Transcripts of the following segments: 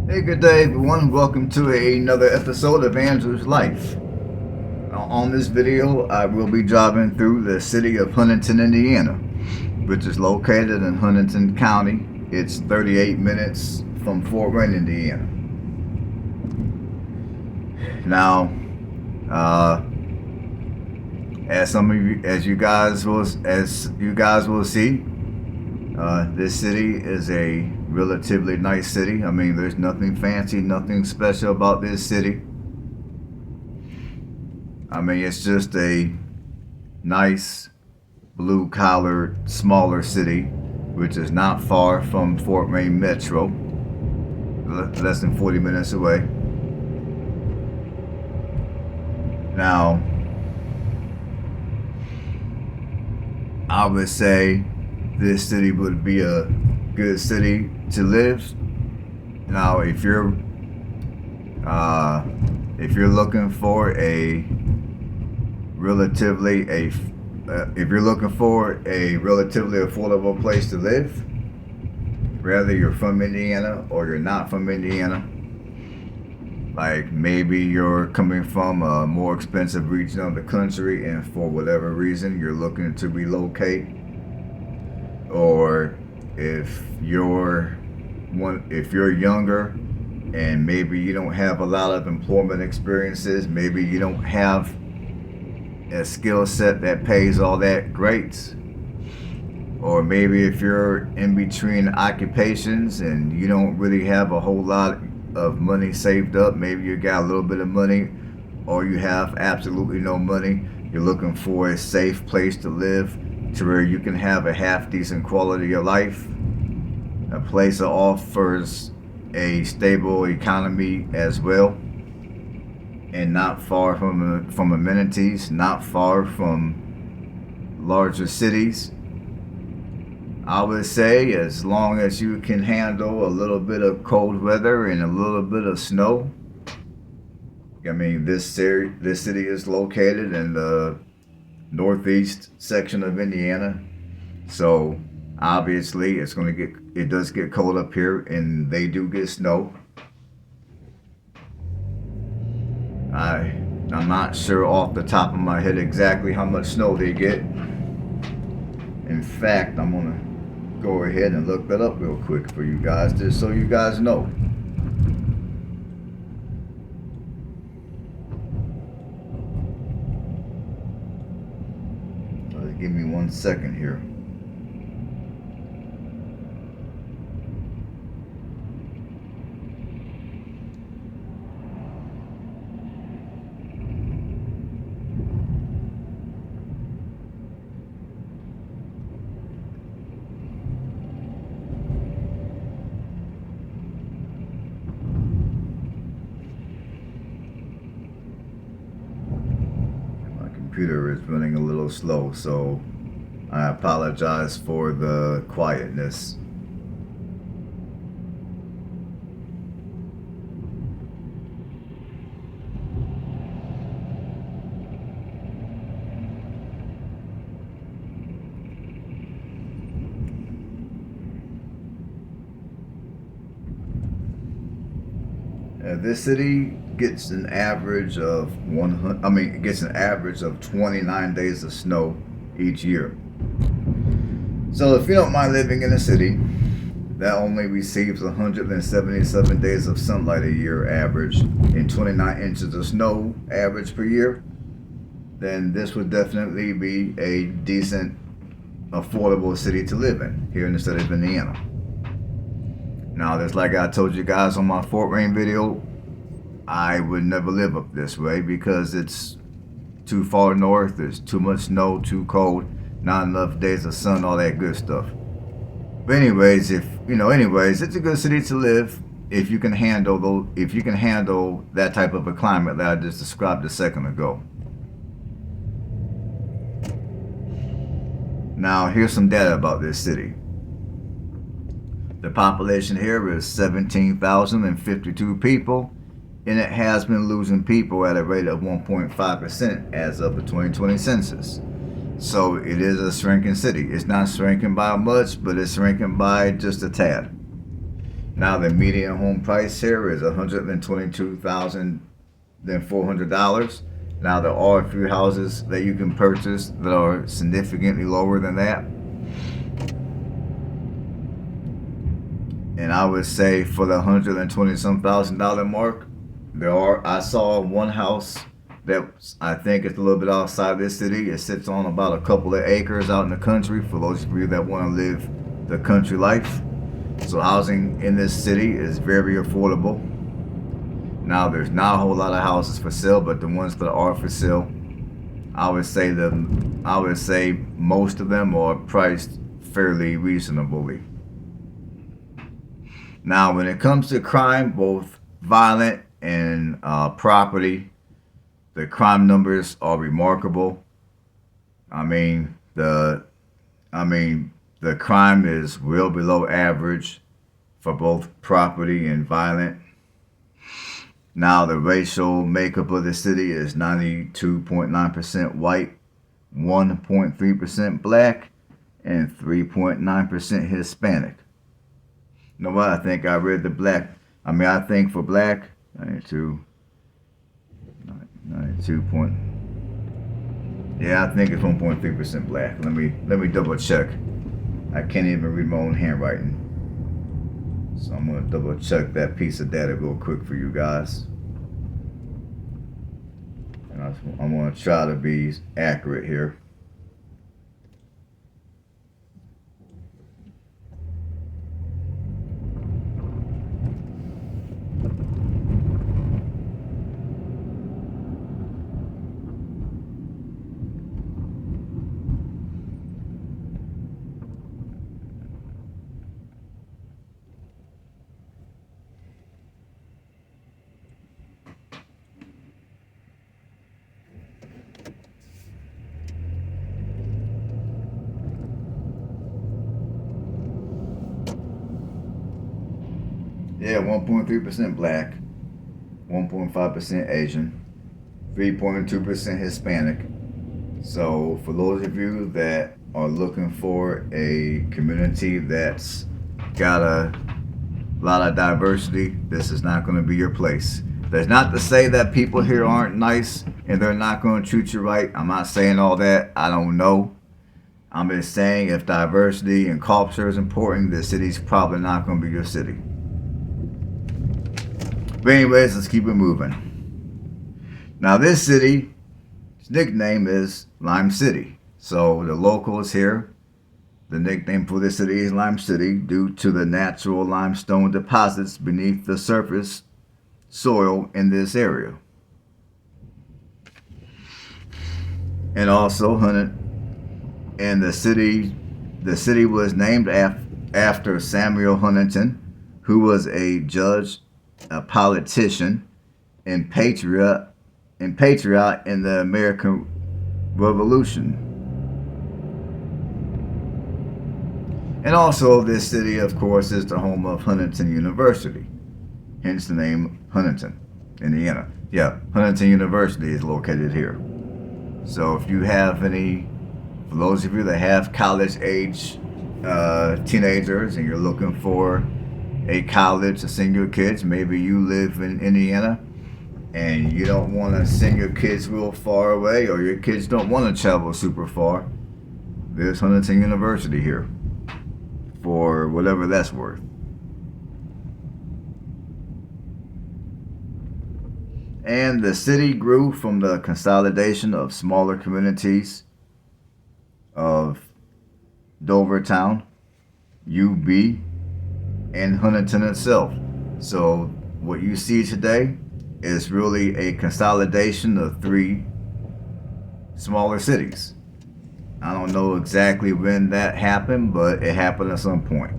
Hey, good day, everyone. Welcome to another episode of Andrew's Life. On this video, I will be driving through the city of Huntington, Indiana, which is located in Huntington County. It's 38 minutes from Fort Wayne, Indiana. Now, as you guys will see, this city is a relatively nice city. I mean, there's nothing fancy, nothing special about this city. I mean, it's just a nice blue-collar, smaller city, which is not far from Fort Wayne Metro, less than 40 minutes away. Now, I would say this city would be a good city to live. Now, if you're looking for a relatively affordable place to live, whether you're from Indiana or you're not from Indiana, like maybe you're coming from a more expensive region of the country and for whatever reason you're looking to relocate, or if you're younger and maybe you don't have a lot of employment experiences, maybe you don't have a skill set that pays all that great, or maybe if you're in between occupations and you don't really have a whole lot of money saved up, maybe you got a little bit of money or you have absolutely no money, you're looking for a safe place to live to where you can have a half decent quality of life, a place that offers a stable economy as well, and not far from amenities, not far from larger cities. I would say as long as you can handle a little bit of cold weather and a little bit of snow. I mean, this city is located in the northeast section of Indiana, so obviously it does get cold up here, and they do get snow. I'm not sure off the top of my head exactly how much snow they get. In fact, I'm gonna go ahead and look that up real quick for you guys, just so you guys know. Give me 1 second here. Computer is running a little slow, so I apologize for the quietness. This city gets an average of 29 days of snow each year. So if you don't mind living in a city that only receives 177 days of sunlight a year average and 29 inches of snow average per year, then this would definitely be a decent, affordable city to live in here in the state of Indiana. Now, just like I told you guys on my Fort Wayne video, I would never live up this way because it's too far north, there's too much snow, too cold, not enough days of sun, all that good stuff. But anyways, it's a good city to live if you can handle that type of a climate that I just described a second ago. Now, here's some data about this city. The population here is 17,052 people, and it has been losing people at a rate of 1.5% as of the 2020 census. So it is a shrinking city. It's not shrinking by much, but it's shrinking by just a tad. Now the median home price here is $122,400. Now there are a few houses that you can purchase that are significantly lower than that. And I would say for the $120,000 mark, I saw one house that I think is a little bit outside this city. It sits on about a couple of acres out in the country for those of you that want to live the country life. So housing in this city is very affordable. Now there's not a whole lot of houses for sale, but the ones that are for sale, I would say most of them are priced fairly reasonably. Now when it comes to crime, both violent and property, the crime numbers are remarkable. The crime is well below average for both property and violent. Now the racial makeup of the city is 92.9% white, 1.3% black, and 3.9% Hispanic. You know what? I think I read the black. I think for black, 92 point. Yeah, I think it's 1.3% black. Let me double check. I can't even read my own handwriting, so I'm gonna double check that piece of data real quick for you guys. And I'm gonna try to be accurate here. Yeah, 1.3% black, 1.5% Asian, 3.2% Hispanic. So for those of you that are looking for a community that's got a lot of diversity, this is not going to be your place. That's not to say that people here aren't nice and they're not going to treat you right. I'm not saying all that. I don't know. I'm just saying if diversity and culture is important, the city's probably not going to be your city. But anyways, let's keep it moving. Now this city's nickname is Lime City. So the locals here, the nickname for this city is Lime City due to the natural limestone deposits beneath the surface soil in this area. And also and the city was named after Samuel Huntington, who was a judge, a politician, and patriot in the American Revolution. And also this city, of course, is the home of Huntington University, hence the name Huntington, Indiana. Yeah, Huntington University is located here. So if you have for those of you that have college age teenagers and you're looking for a college to send your kids, maybe you live in Indiana and you don't want to send your kids real far away, or your kids don't want to travel super far, there's Huntington University here for whatever that's worth. And the city grew from the consolidation of smaller communities of Dovertown, UB, and Huntington itself. So what you see today is really a consolidation of 3 smaller cities. I don't know exactly when that happened, but it happened at some point.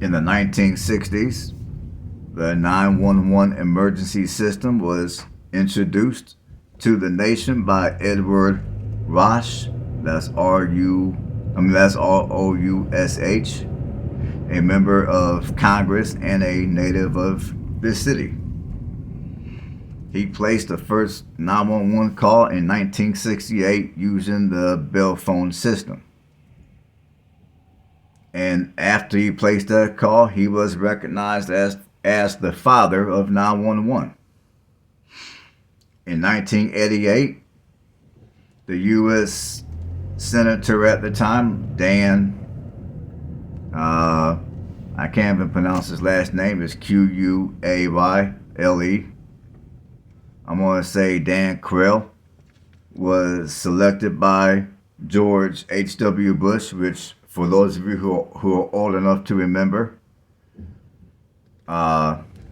In the 1960s, the 911 emergency system was introduced to the nation by Edward Rosh, that's R-O-U-S-H, a member of Congress and a native of this city. He placed the first 911 call in 1968 using the bell phone system. And after he placed that call, he was recognized as the father of 911. In 1988, the U.S. Senator at the time, Dan, I can't even pronounce his last name, it's Quayle. I'm going to say Dan Quayle, was selected by George H.W. Bush, which, for those of you who are old enough to remember,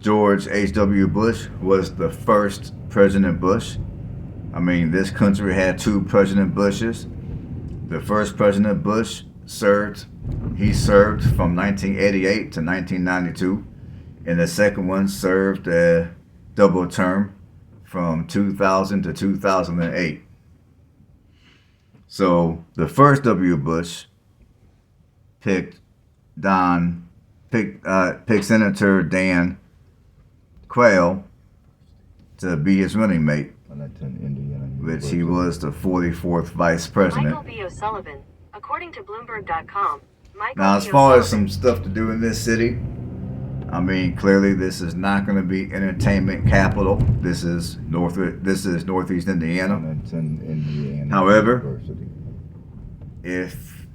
George H.W. Bush was the first President Bush. I mean, this country had two President Bushes. The first President Bush served from 1988 to 1992, and the second one served a double term from 2000 to 2008. So the first W. Bush picked Senator Dan Quayle to be his running mate, Huntington, Indiana, which he was the 44th Vice President. Michael B. O'Sullivan, according to Bloomberg.com. Now, as far as some stuff to do in this city, I mean, clearly this is not going to be entertainment capital. This is Northeast Indiana. Huntington, Indiana. However, University. if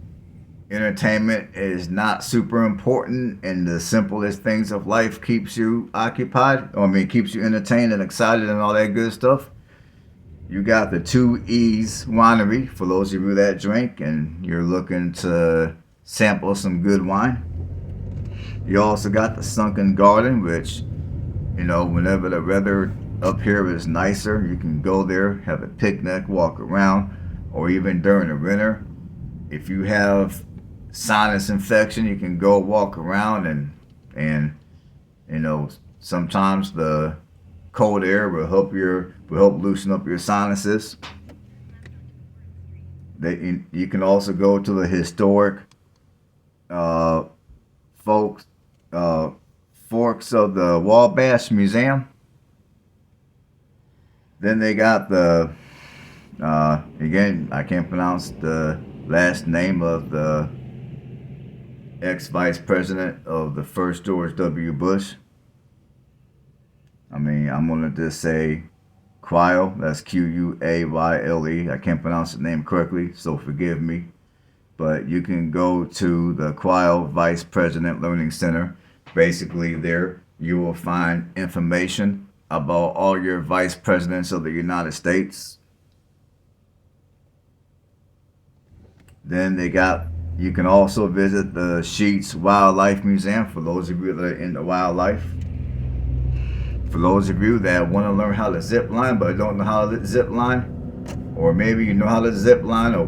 entertainment is not super important and the simplest things of life keeps you occupied, keeps you entertained and excited and all that good stuff, you got the 2 E's Winery for those of you that drink and you're looking to sample some good wine. You also got the Sunken Garden, which, whenever the weather up here is nicer, you can go there, have a picnic, walk around, or even during the winter. If you have sinus infection, you can go walk around and sometimes the cold air will help loosen up your sinuses. You can also go to the historic Forks of the Wabash Museum. Then they got the again, I can't pronounce the last name of the ex-vice president of the first George W. Bush. I'm going to just say Quayle. That's Quayle. I can't pronounce the name correctly, so forgive me. But you can go to the Quayle Vice President Learning Center. Basically, there you will find information about all your vice presidents of the United States. Then you can also visit the Sheets Wildlife Museum for those of you that are into wildlife. For those of you that want to learn how to zip line but don't know how to zip line, or maybe you know how to zip line, or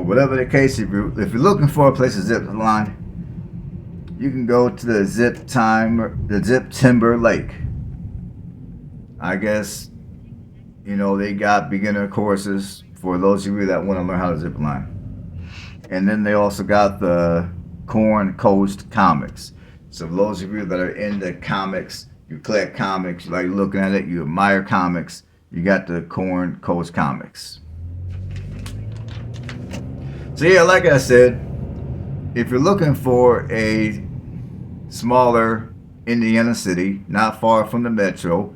whatever the case, if you're looking for a place to zip line, you can go to the Zip Timber Lake. I guess, they got beginner courses for those of you that want to learn how to zip line. And then they also got the Corn Coast Comics. So for those of you that are into comics, you collect comics, you like looking at it, you admire comics, you got the Corn Coast Comics. So yeah, like I said, if you're looking for a smaller Indiana city, not far from the metro,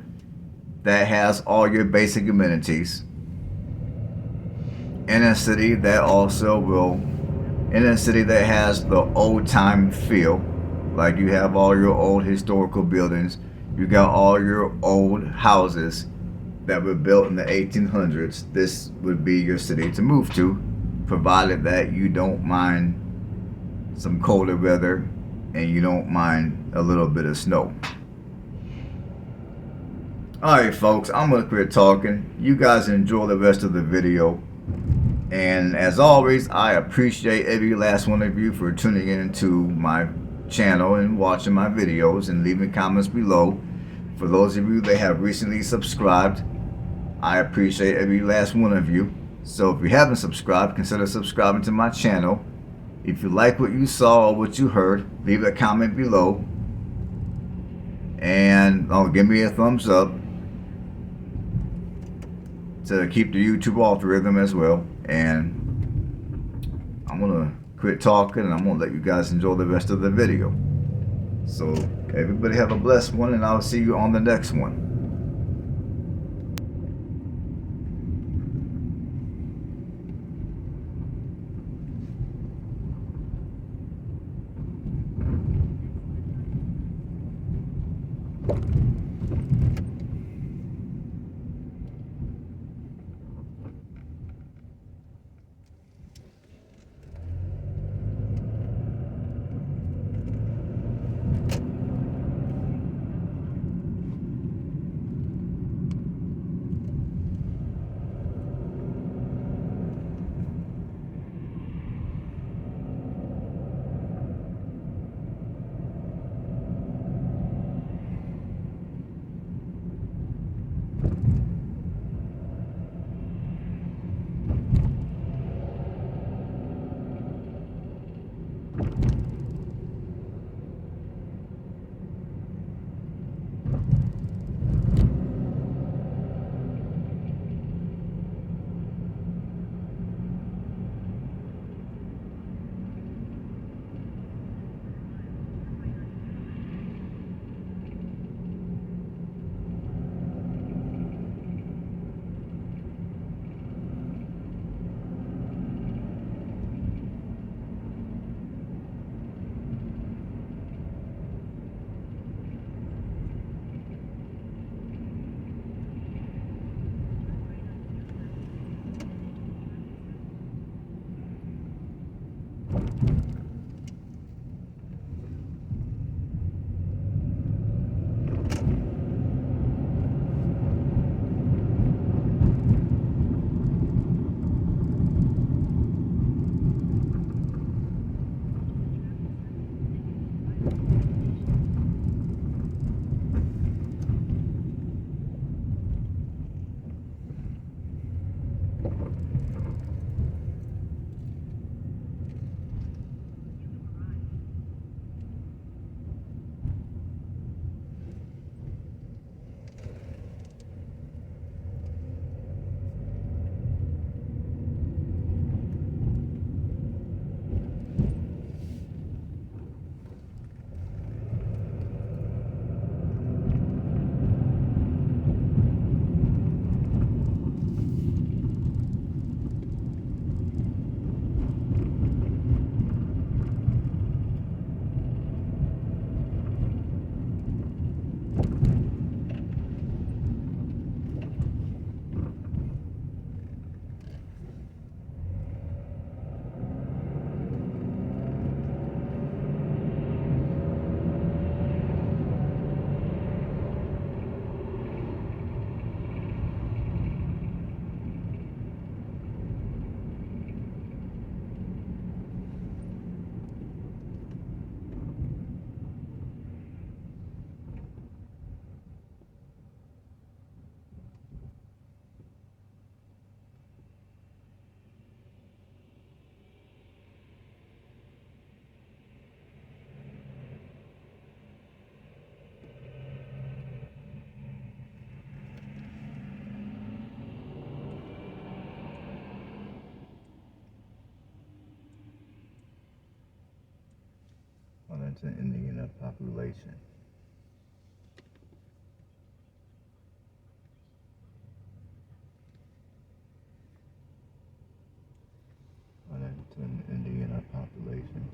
that has all your basic amenities, in a city that has the old time feel, like you have all your old historical buildings, you got all your old houses that were built in the 1800s, this would be your city to move to, provided that you don't mind some colder weather and you don't mind a little bit of snow. Alright folks, I'm going to quit talking. You guys enjoy the rest of the video. And as always, I appreciate every last one of you for tuning into my channel and watching my videos and leaving comments below. For those of you that have recently subscribed, I appreciate every last one of you. So if you haven't subscribed, consider subscribing to my channel. If you like what you saw or what you heard, leave a comment below. And give me a thumbs up. to keep the YouTube algorithm as well. And I'm gonna quit talking and I'm gonna let you guys enjoy the rest of the video. So everybody have a blessed one, and I'll see you on the next one. Huntington Indiana population. Huntington Indiana population.